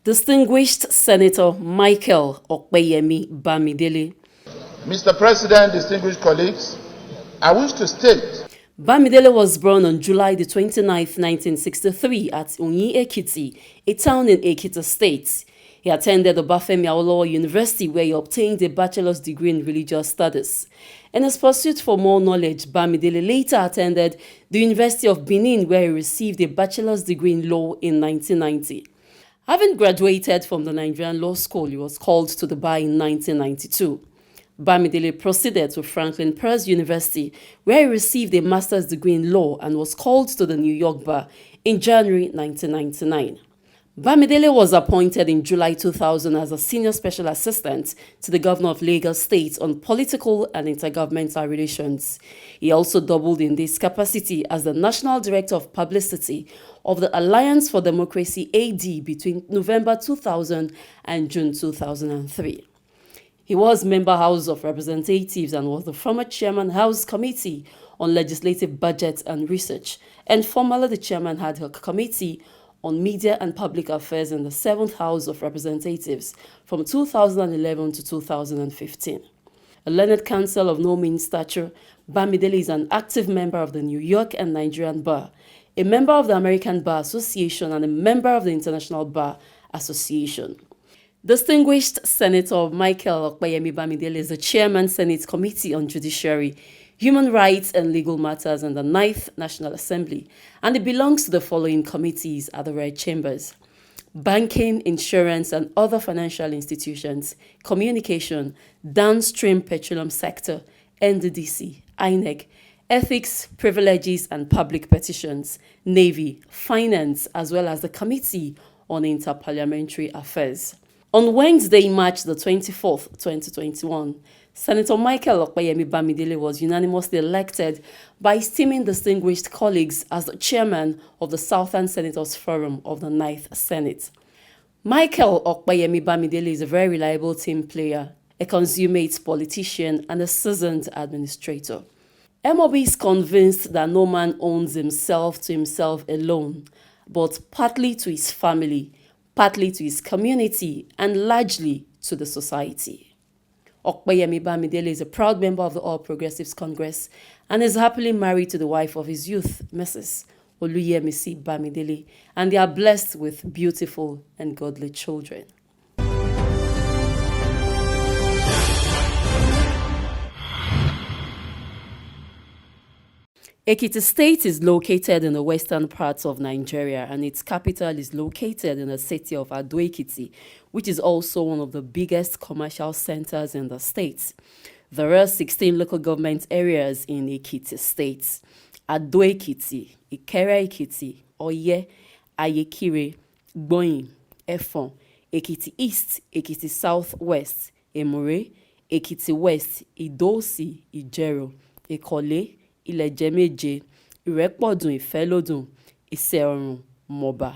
Distinguished Senator Michael Sen.Bamidele. Mr. President, distinguished colleagues, I wish to state Bamidele was born on July the 29th, 1963 at Ekiti, a town in Ekiti State. He attended Obafemi Awolowo University where he obtained a bachelor's degree in religious studies. In his pursuit for more knowledge, Bamidele later attended the University of Benin where he received a bachelor's degree in law in 1990. Having graduated from the Nigerian Law School, he was called to the bar in 1992. Bamidele proceeded to Franklin Pierce University, where he received a master's degree in law and was called to the New York bar in January 1999. Bamidele was appointed in July 2000 as a senior special assistant to the governor of Lagos State on political and intergovernmental relations. He also doubled in this capacity as the national director of publicity of the Alliance for Democracy AD between November 2000 and June 2003. He was member House of Representatives and was the former chairman House Committee on Legislative Budget and Research, and formerly the chairman ad hoc committee on Media and Public Affairs in the 7th House of Representatives from 2011 to 2015. A learned counsel of no mean stature, Bamidele is an active member of the New York and Nigerian Bar, a member of the American Bar Association, and a member of the International Bar Association. Distinguished Senator Michael Sen.Bamidele is the chairman Senate Committee on Judiciary, Human Rights and Legal Matters in the 9th National Assembly, and he belongs to the following committees at the Red Chambers: Banking, Insurance and Other Financial Institutions, Communication, Downstream Petroleum Sector, NDDC, INEC, Ethics, Privileges and Public Petitions, Navy, Finance, as well as the Committee on Interparliamentary Affairs. On Wednesday, March the 24th, 2021, Senator Michael Sen.Bamidele was unanimously elected by esteeming distinguished colleagues as the chairman of the Southern Senators Forum of the 9th Senate. Michael Sen.Bamidele is a very reliable team player, a consummate politician, and a seasoned administrator. MOB is convinced that no man owns himself to himself alone, but partly to his family, partly to his community, and largely to the society. Sen.Bamidele is a proud member of the All Progressives Congress and is happily married to the wife of his youth, Mrs. Oluyemisi Bamidele, and they are blessed with beautiful and godly children. Ekiti State is located in the western parts of Nigeria, and its capital is located in the city of Ado-Ekiti, which is also one of the biggest commercial centers in the state. There are 16 local government areas in Ekiti State: Ado-Ekiti, Ikere-Ekiti, Oye, Ayekire, Gboyin, Efon, Ekiti East, Ekiti Southwest, Emure, Ekiti West, Idosi, Ijero, Ikole, Ilẹ̀-Jẹ́-Méje, Ìrẹ́pọ̀dùn, Ìfẹ́lódùn, Ìṣẹ̀-Ọ̀rùn, Mọ̀bà.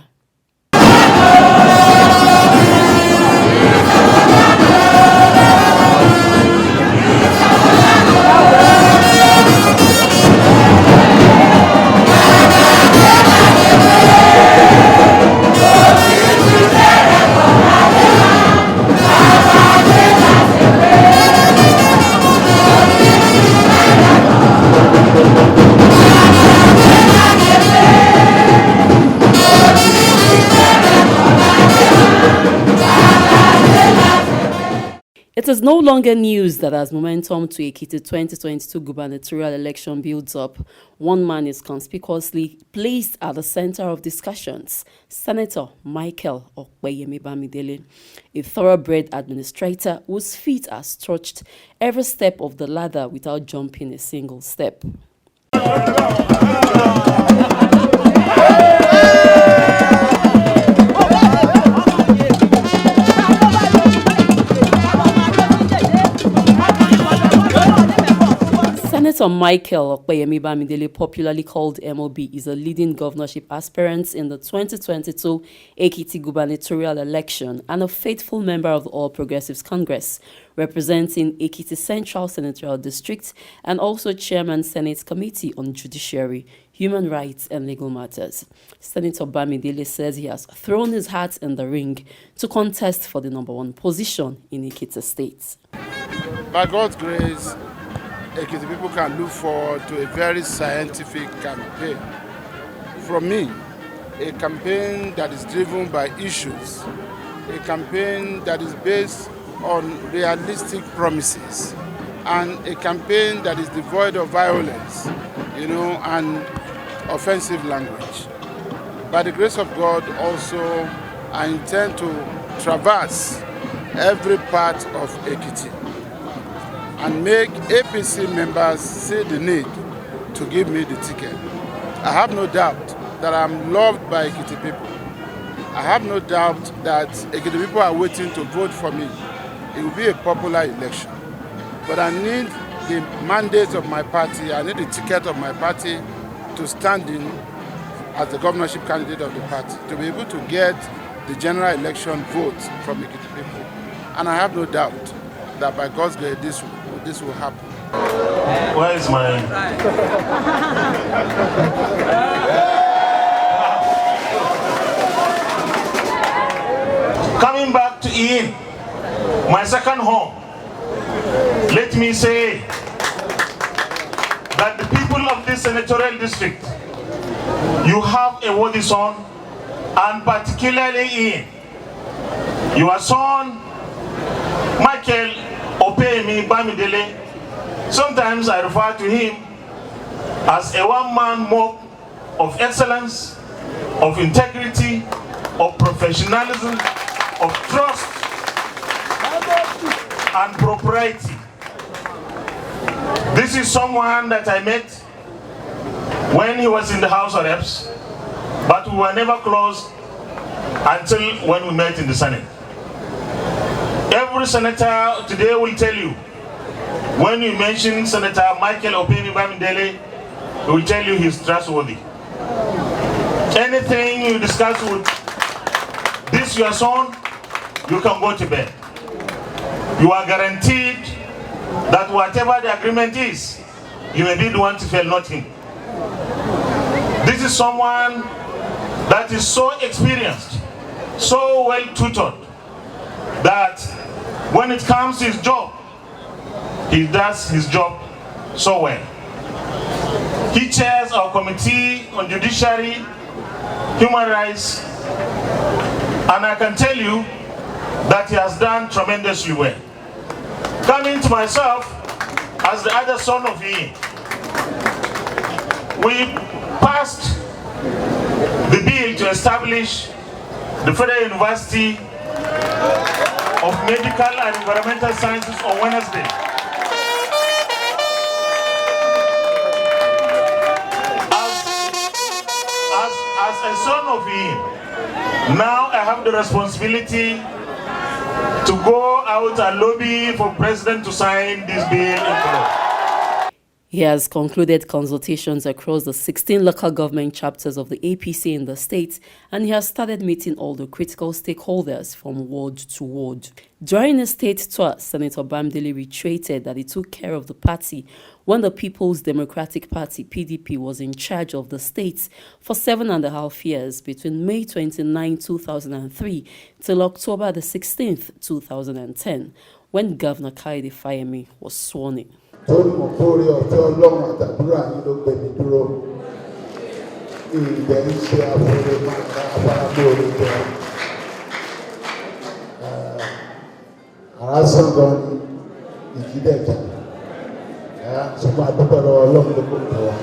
It is no longer news that as momentum to Ekiti 2022 gubernatorial election builds up, one man is conspicuously placed at the center of discussions: Senator Michael Sen.Bamidele, a thoroughbred administrator whose feet are touched every step of the ladder without jumping a single step. Senator Michael Sen.Bamidele, popularly called MOB, is a leading governorship aspirant in the 2022 Ekiti gubernatorial election and a faithful member of the All Progressives Congress, representing Ekiti Central Senatorial District, and also chairman Senate Committee on Judiciary, human rights and legal matters. Senator Bamidele says he has thrown his hat in the ring to contest for the #1 position in Ekiti State. By God's grace, Ekiti people can look forward to a very scientific campaign. From me, a campaign that is driven by issues, a campaign that is based on realistic promises, and a campaign that is devoid of violence, and offensive language. By the grace of God, also, I intend to traverse every part of Ekiti and make APC members see the need to give me the ticket. I have no doubt that I'm loved by Ekiti people. I have no doubt that Ekiti people are waiting to vote for me. It will be a popular election. But I need the mandate of my party, I need the ticket of my party to stand in as the governorship candidate of the party, to be able to get the general election votes from Ekiti people. And I have no doubt that by God's grace this will happen. Where is my... Coming back to Ian, my second home, let me say that the people of this senatorial district, you have a worthy son, and particularly Ian. Your son, Michael Bamidele, sometimes I refer to him as a one-man mob of excellence, of integrity, of professionalism, of trust, and propriety. This is someone that I met when he was in the House of Reps, but we were never close until when we met in the Senate. Every senator today will tell you, when you mention Senator Michael Bamidele, he will tell you he's trustworthy. Anything you discuss with this your son, you can go to bed. You are guaranteed that whatever the agreement is, you may be the one to fail, not him. This is someone that is so experienced, so well tutored, that when it comes to his job, he does his job so well. He chairs our Committee on Judiciary, Human Rights, and I can tell you that he has done tremendously well. Coming to myself, as the other son of him, we passed the bill to establish the Federal University of Medical and Environmental Sciences on Wednesday. As a son of him, now I have the responsibility to go out and lobby for President to sign this bill into law. He has concluded consultations across the 16 local government chapters of the APC in the state, and he has started meeting all the critical stakeholders from ward to ward. During his state tour, Senator Bamidele reiterated that he took care of the party when the People's Democratic Party (PDP) was in charge of the state for 7.5 years between May 29, 2003 till October 16, 2010, when Governor Fayemi was sworn in. Torí mo kórè ọ̀fẹ́ Ọlọ́run àtàdúrà yín ló gbé mi dúró. Ìdẹ̀ ń ṣe àforí máa ká afárá lórí jẹ. Àrásán gan ni ìjídẹ̀jà. Ṣùgbọ́n àdúgbò lọ́wọ́ Ọlọ́run ló kó tẹ̀ wá.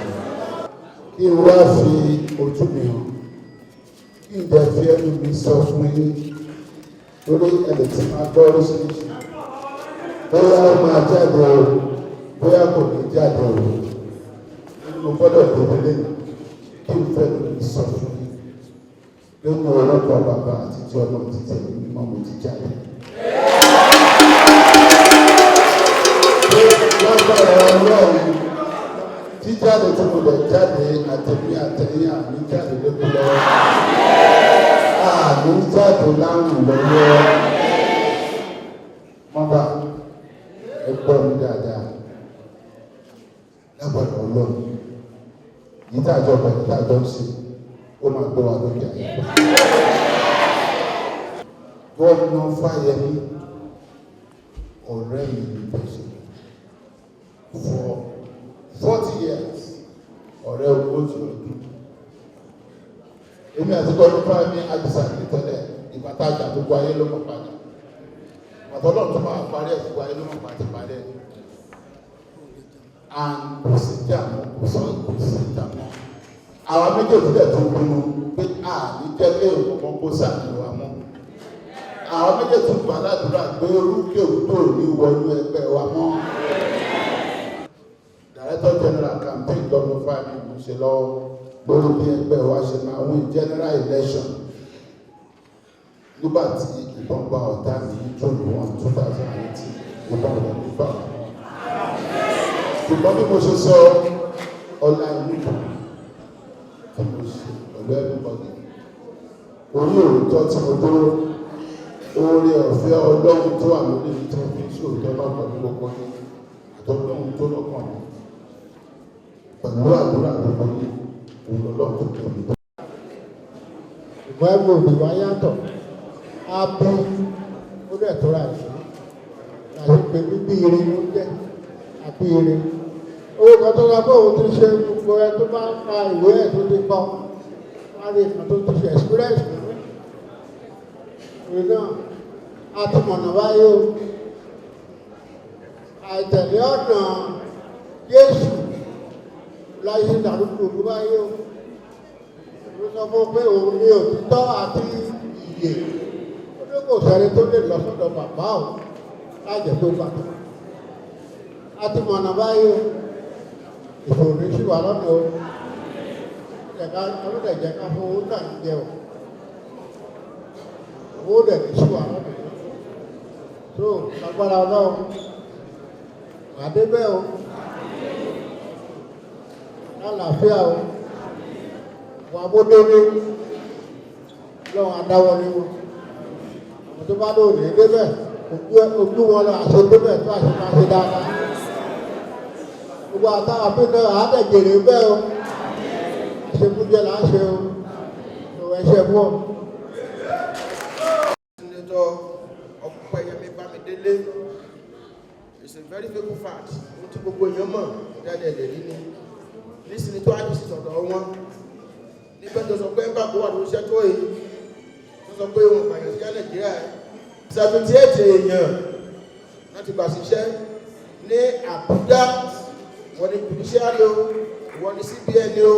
Kí n wá fi ojú mi hàn. Kí n dẹ̀ fi ẹnu mi sọ fún yín. Lórí ẹ̀lẹ́ tí máa gbọ́ oríṣiríṣi. Bóyá ó máa jáde o. Bóyá kò ní jáde o, mo gbọ́dọ̀ débélé kí n fẹ́ lórí sọ fún mi lónìí ọlọ́pàá bàbá àtijọ́ náà ti tẹ̀lé mímọ́ mo ti jáde. Lọ́gbàrá Ọlọ́run jíjáde tí mo lè jáde àtẹ̀mí àtẹ̀yìn àmì jáde lókù lọ́wọ́. Àmì jáde láwùn lọ́wọ́. Mọ́bà ẹ gbọ́ mi dáadáa. Lágbàdo Ọlọ́run ìtajọ bẹ̀rẹ̀ ìtajọ ń ṣe ó máa gbé wa lókè ayé. Gómìnà Fáyẹmí ọ̀rẹ́ mi ní pẹ̀sẹ̀ for 40 years ọ̀rẹ́ ogójì ọdún. Èmi àti gómìnà Fáyẹmí àdìsá ní tẹ́lẹ̀ ìbátajà gbogbo ayé ló mọ̀ padà. Àtọ́lọ́ tó máa parí ẹ̀ gbogbo ayé ló mọ̀ padà parí ẹ̀. And kò sí jàmọ́ kò sí jàmọ́. Àwọn méjèèjì dẹ̀ tó pinnu pé a ní jẹ́ pé òkùnkùn kó sàmì wa mọ́. Àwọn méjèèjì gbà ládùúrà pé orúkèwú tó ní wọnú ẹgbẹ́ wa mọ́. Director General campaign Gómìnà Fáyẹmí mo ṣe lọ́wọ́ lórí bí ẹgbẹ́ wa ṣe máa win general election nígbà tí ìbọn bá ọ̀tá ní June 1, 2018 ìbọn rẹ̀ nígbà wọn. Ṣùgbọ́n bí mo ṣe sọ ọ̀la ìlú tí mo ṣe pẹ̀lú everybody orí òótọ́ tí mo dúró oore ọ̀fẹ́ Ọlọ́run tó wà lórí mi tó fi sí òótọ́ náà pẹ̀lú gbogbo ní àtọ́lọ́run tó lọ́kàn mi pẹ̀lú àdúrà gbogbo ní òun Ọlọ́run tó tóbi. Ìgbà ẹgbẹ́ òbí wa yàtọ̀ á bí ó dẹ̀ tó ra ìṣó láti pé bíbí ire ló jẹ́ àbí ire. Owó kan tó ra pé òun ti ṣe gbogbo ẹ tó bá ń ka ìwé ẹ̀ tó ti kọ́ wá rí ìkan tó ti ṣe experience nínú. Ìwé náà a ti mọ̀nà báyìí o. Àìtẹ̀lé ọ̀nà Jésù láyé ìdàrúkú òbí báyìí o. Ó sọ fún pé òun ní òtítọ́ àti ìyè. Ó ní kò sẹ́ni tó lè lọ sọ́dọ̀ bàbá o láìjẹ́ tó bàbá. A ti mọ̀nà báyìí o. Ìṣòro ní sí wa lọ́nà o. Ọlọ́dẹ̀ ká fún owó náà jẹ o. Owó dẹ̀ ní sí wa lọ́nà o. So, agbára Ọlọ́run. Àdé bẹ́ẹ̀ o. Lálàáfíà o. Wà bó délé. Lọ́wọ́ adáwọ̀ ní wọn. Àwọn tó bá lóòrè débẹ̀. Ojú wọn lọ àṣẹ débẹ̀ tó àṣẹ máa ṣe dáadáa. Gbogbo àtàwọn àpéjọ àádẹ́gèrè bẹ́ẹ̀ o. Àṣekújẹ là ń ṣe o. Ìwọ ẹṣẹ fún ọ. Senator Sen.Bamidele is a very famous fact. Ohun tí gbogbo èèyàn mọ̀ dáadáa lè rí ni. Nísìnyí tó àdìsí sọ̀dọ̀ wọn. Nígbà tó sọ pé ń bá kó wà lórí iṣẹ́ tó yìí. Tó sọ pé wọn pààyàn sí Nàìjíríà. 78 èèyàn láti gbà síṣẹ́ ní Àbújá. Wọ́n ní judiciary o, wọ́n ní CBN o,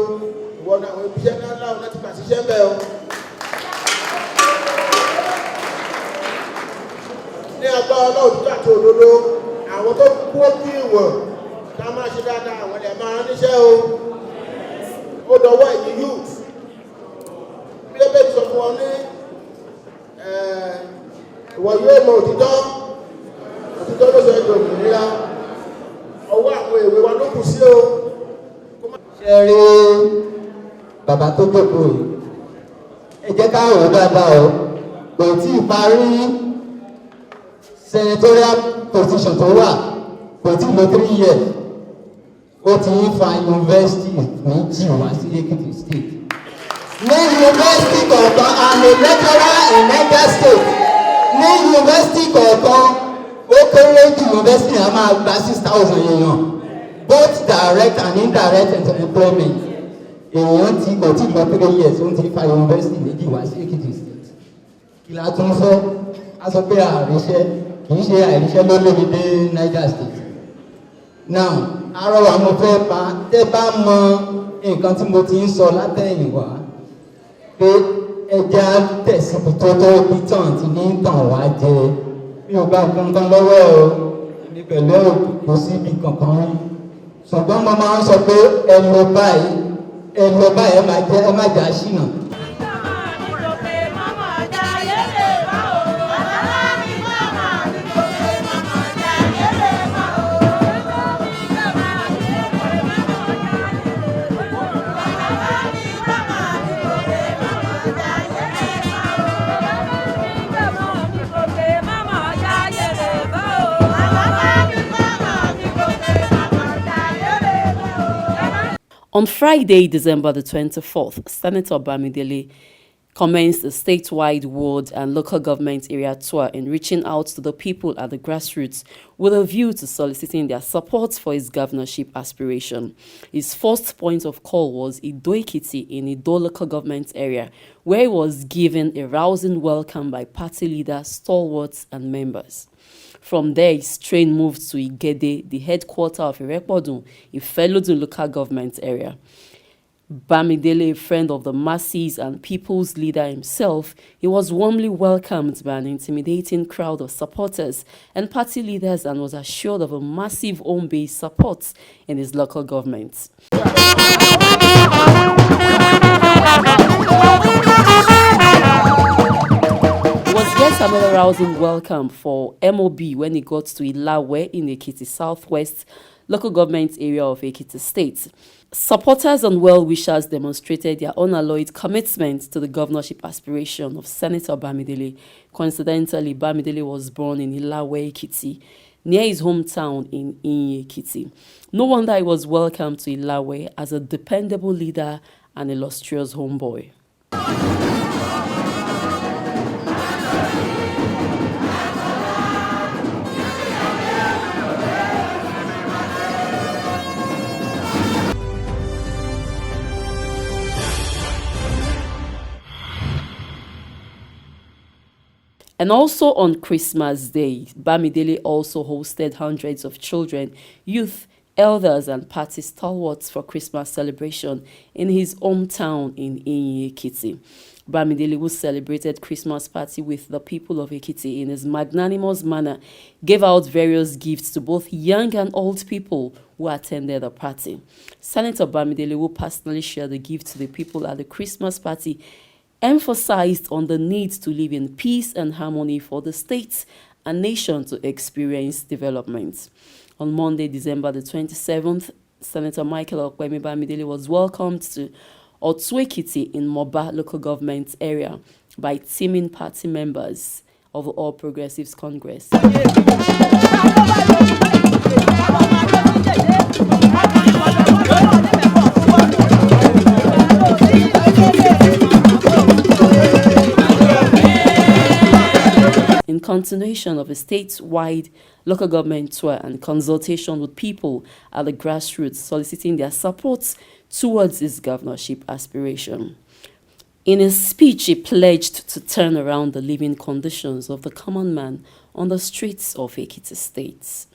wọ́n ní àwọn ibiṣẹ́ ńlá láti gbà síṣẹ́ mẹ́ o. Ní agbára Ọlọ́run tó àti òdodo, àwọn tó kú ojú ìwọ̀n ká máa ṣe dáadáa àwọn ilẹ̀ máa níṣẹ́ o. Ó dọwọ́ ẹ̀yìn youth. Bí ó bẹ́ẹ̀ sọ fún wọn ní ìwọ yóò mọ òtítọ́ ló sọ ẹgbẹ́ òmìnira. Ọwọ́ àwọn èwe wa ló kù sí o. Ṣé rí bàbá tó jókòó yìí? Ẹ jẹ́ ká rò dáadáa o. Kò tí ì parí senatorial position tó wà. Kò tí ì lò 3 years. Ó ti ń fa yunifásitì méjì wá sí Ekiti State. Ní yunifásitì kọ̀ọ̀kan, I'm a lecturer in Niger State. Ní yunifásitì kọ̀ọ̀kan, ó kéré jù yunifásitì náà máa gba 6,000 èèyàn, both direct and indirect employment. Èèyàn ti kò tí lọ 3 years ó ti fa yunifásitì méjì wá sí Ekiti State. Kí la tún fẹ́? A sọ pé àríṣẹ́ kì í ṣe àìríṣẹ́ ló lé mi dé Niger State. Now, arọwà mo fẹ́ pa tẹ́ bá mọ nǹkan tí mo ti ń sọ látẹ̀yìnwá pé ẹja tẹ̀síbi tó tó bí tàn ti ní tàn wá jẹ. Mi ò gba kankan lọ́wọ́ o, èmi pẹ̀lú òkú síbi kankan rí. Ṣùgbọ́n mo máa ń sọ pé ẹ lọ báyìí ẹ má jà ṣìnà. On Friday, December the 24th, Senator Bamidele commenced a statewide ward and local government area tour in reaching out to the people at the grassroots with a view to soliciting their support for his governorship aspiration. His first point of call was Ekiti in Ido local government area, where he was given a rousing welcome by party leaders, stalwarts and members. From there, his train moved to Igede, the headquarters of Irekpodun, Ifelodun local government area. Bamidele, a friend of the masses and people's leader himself, he was warmly welcomed by an intimidating crowd of supporters and party leaders and was assured of a massive home-based support in his local government. It was yet another rousing welcome for MOB when he got to Ilawe in Ekiti Southwest local government area of Ekiti State. Supporters and well-wishers demonstrated their unalloyed commitment to the governorship aspiration of Senator Bamidele. Coincidentally, Bamidele was born in Ilawe, Ekiti, near his hometown in Ekiti. No wonder he was welcomed to Ilawe as a dependable leader and illustrious homeboy. And also on Christmas Day, Bamidele also hosted hundreds of children, youth, elders and party stalwarts for Christmas celebration in his hometown in Ekiti. Bamidele, who celebrated Christmas party with the people of Ekiti in his magnanimous manner, gave out various gifts to both young and old people who attended the party. Senator Bamidele, who personally shared the gift to the people at the Christmas party, emphasized on the need to live in peace and harmony for the state and nation to experience development. On Monday, December the 27th, Senator Michael Bamidele was welcomed to Ekiti in Moba local government area by teaming party members of the All Progressives Congress. In continuation of a statewide local government tour and consultation with people at the grassroots soliciting their support towards his governorship aspiration. In his speech, he pledged to turn around the living conditions of the common man on the streets of Ekiti State.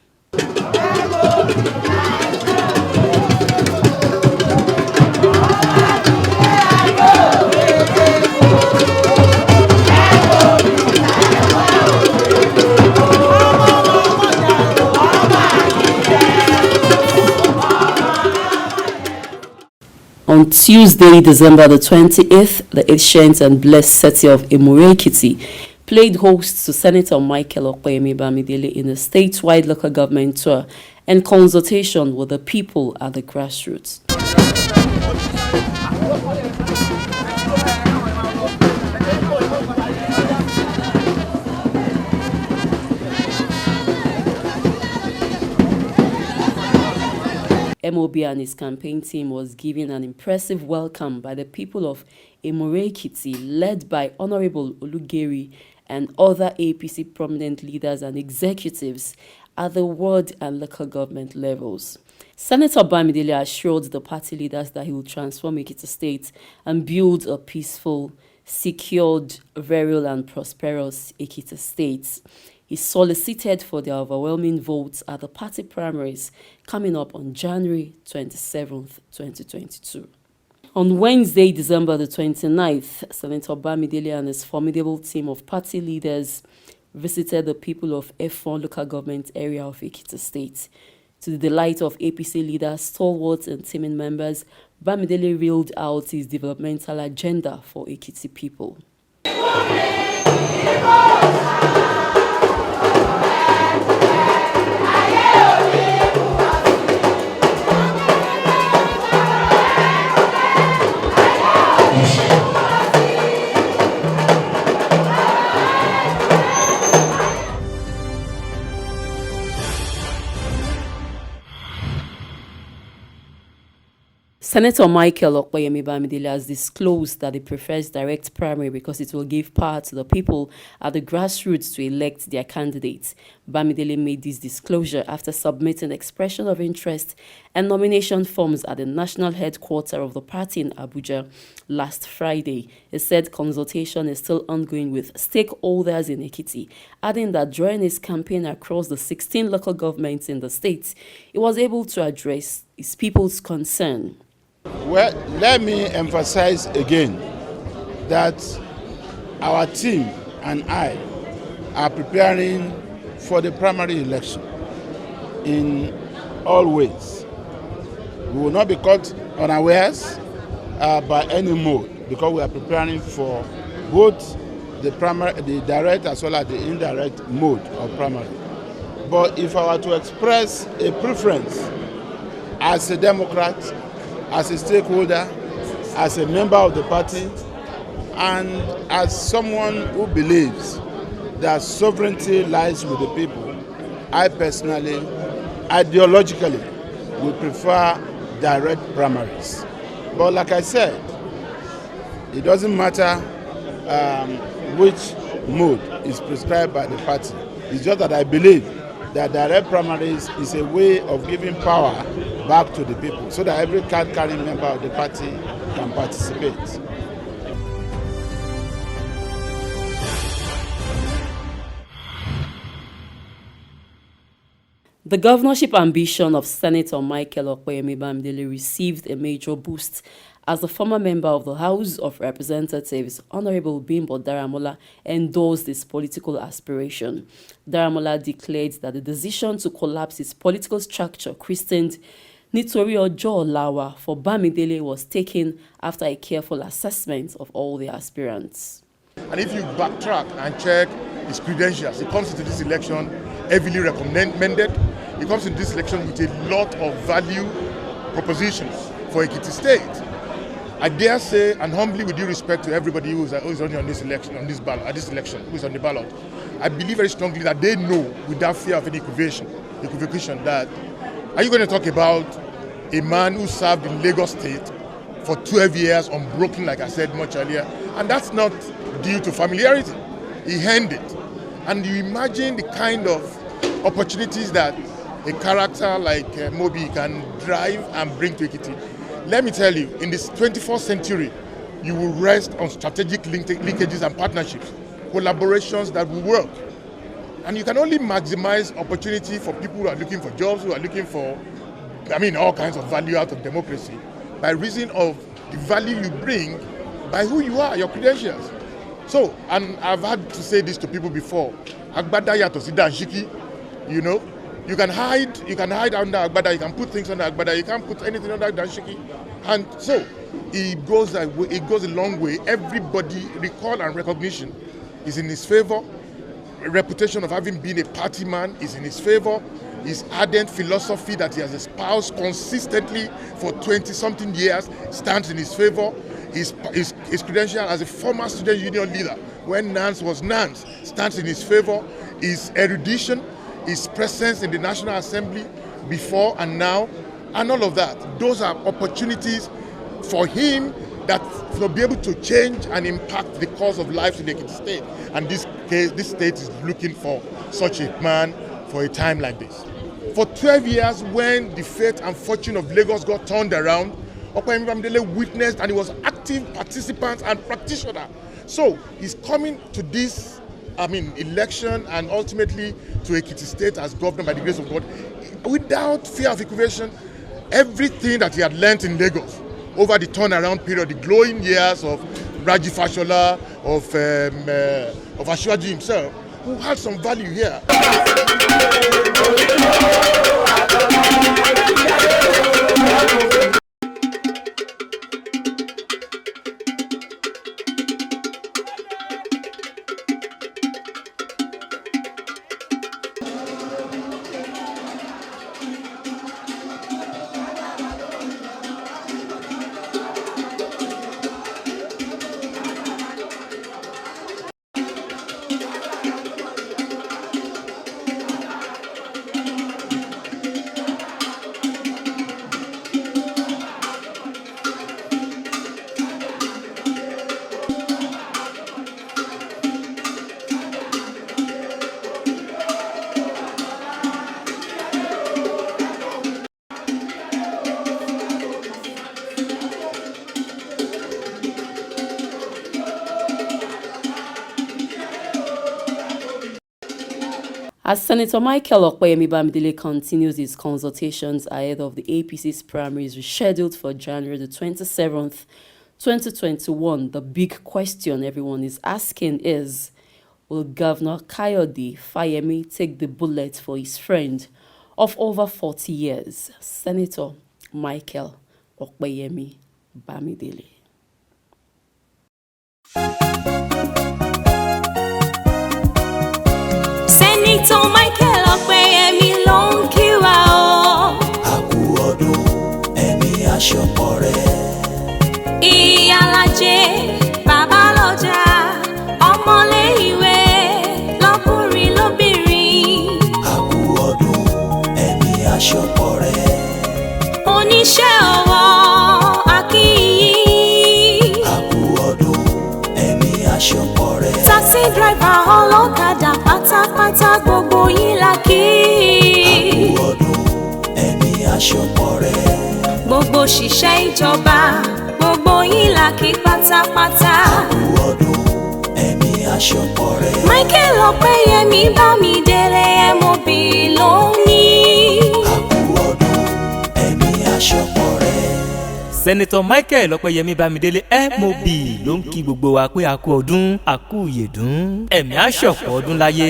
On Tuesday, December the 28th, the ancient and blessed city of Ekiti played host to Senator Michael Bamidele in a statewide local government tour and consultation with the people at the grassroots. MOB and his campaign team was given an impressive welcome by the people of Ekiti, led by Honorable Olugeri and other APC prominent leaders and executives at the ward and local government levels. Senator Bamidele assured the party leaders that he will transform Ekiti State and build a peaceful, secured, virile and prosperous Ekiti State. He solicited for their overwhelming votes at the party primaries coming up on January 27th, 2022. On Wednesday, December the 29th, Senator Bamidele and his formidable team of party leaders visited the people of F1 local government area of Ekiti State. To the delight of APC leaders, stalwarts and teaming members, Bamidele reeled out his developmental agenda for Ekiti people. Senator Michael Sen.Bamidele has disclosed that he prefers direct primary because it will give power to the people at the grassroots to elect their candidates. Bamidele made this disclosure after submitting expression of interest and nomination forms at the national headquarters of the party in Abuja last Friday. He said consultation is still ongoing with stakeholders in Ekiti, adding that during his campaign across the 16 local governments in the state, he was able to address his people's concern. Well, let me emphasize again that our team and I are preparing for the primary election in all ways. We will not be caught unawares by any mode because we are preparing for both the direct as well as the indirect mode of primary. But if I were to express a preference as a Democrat, as a stakeholder, as a member of the party, and as someone who believes that sovereignty lies with the people, I personally, ideologically, would prefer direct primaries. But like I said, it doesn't matter which mode is prescribed by the party. It's just that I believe that direct primaries is a way of giving power back to the people so that every card-carrying member of the party can participate. The governorship ambition of Senator Michael Sen.Bamidele received a major boost as the former member of the House of Representatives, Honorable Bimbo Daramola, endorsed his political aspiration. Daramola declared that the decision to collapse his political structure, christened Nitori Ojo Olawa, for Bamidele was taken after a careful assessment of all the aspirants. And if you backtrack and check his credentials, he comes into this election heavily recommended. He comes into this election with a lot of value propositions for Ekiti State. I dare say, and humbly with due respect to everybody who is running on this election, who is on the ballot, I believe very strongly that they know, without fear of any equivocation, that are you going to talk about a man who served in Lagos State for 12 years unbroken, like I said much earlier, and that's not due to familiarity. He earned it. And you imagine the kind of opportunities that a character like Mobi can drive and bring to Ekiti. Let me tell you, in this 21st century, you will rest on strategic linkages and partnerships, collaborations that will work. And you can only maximize opportunity for people who are looking for jobs, who are looking for, all kinds of value out of democracy, by reason of the value you bring by who you are, your credentials. So, and I've had to say this to people before, Agbada yato si danshiki, you can hide under Agbada, you can put things under Agbada, you can't put anything under danshiki. And so, it goes a long way. Everybody, recall and recognition is in his favor. A reputation of having been a party man is in his favor. His ardent philosophy that he has espoused consistently for 20-something years stands in his favor. His credential as a former student union leader, when Nance was Nance, stands in his favor. His erudition, his presence in the National Assembly before and now, and all of that. Those are opportunities for him that to be able to change and impact the course of life in the Ekiti State. And this state is looking for such a man for a time like this. For 12 years, when the fate and fortune of Lagos got turned around, Sen.Bamidele witnessed and he was active participant and practitioner. So he's coming to this election and ultimately to Ekiti State as governor by the grace of God without fear of equivocation. Everything that he had learnt in Lagos over the turnaround period, the glowing years of Raji Fashola, of Ashwaji himself, who had some value here. As Senator Michael Sen.Bamidele continues his consultations ahead of the APC's primaries rescheduled for January the 27th, 2021, the big question everyone is asking is, will Governor KYR take the bullet for his friend of over 40 years, Senator Michael Sen.Bamidele? Senator Michael Sen.Bamidele ló ń kí wa o. Àkú ọdún ẹ̀mí aṣọ́pọ̀ rẹ̀. Ìyálàjẹ bàbá lọ́jà ọmọlé ìwé lọ́kùnrin lóbìnrin. Àkú ọdún ẹ̀mí aṣọ́pọ̀ rẹ̀. Oníṣẹ́ ọwọ́ akínyìn. Àkú ọdún ẹ̀mí aṣọ́pọ̀ rẹ̀. Taxi driver ọlọ́kadà pátápátá gbogbo yín la kí. Àkú ọdún ẹ̀mí aṣọ́pọ̀ rẹ̀. Gbogbo òṣìṣẹ́ ìjọba gbogbo yín la kí pátápátá. Àkú ọdún ẹ̀mí aṣọ́pọ̀ rẹ̀. Michael Sen.Bamidele MOB ló ní. Àkú ọdún ẹ̀mí aṣọ́pọ̀ rẹ̀. Senator Michael Sen.Bamidele MOB ló ń kí gbogbo wa pé a kú ọdún, a kú ìyèdún, ẹ̀mí á ṣọ̀pọ̀ ọdún láyé.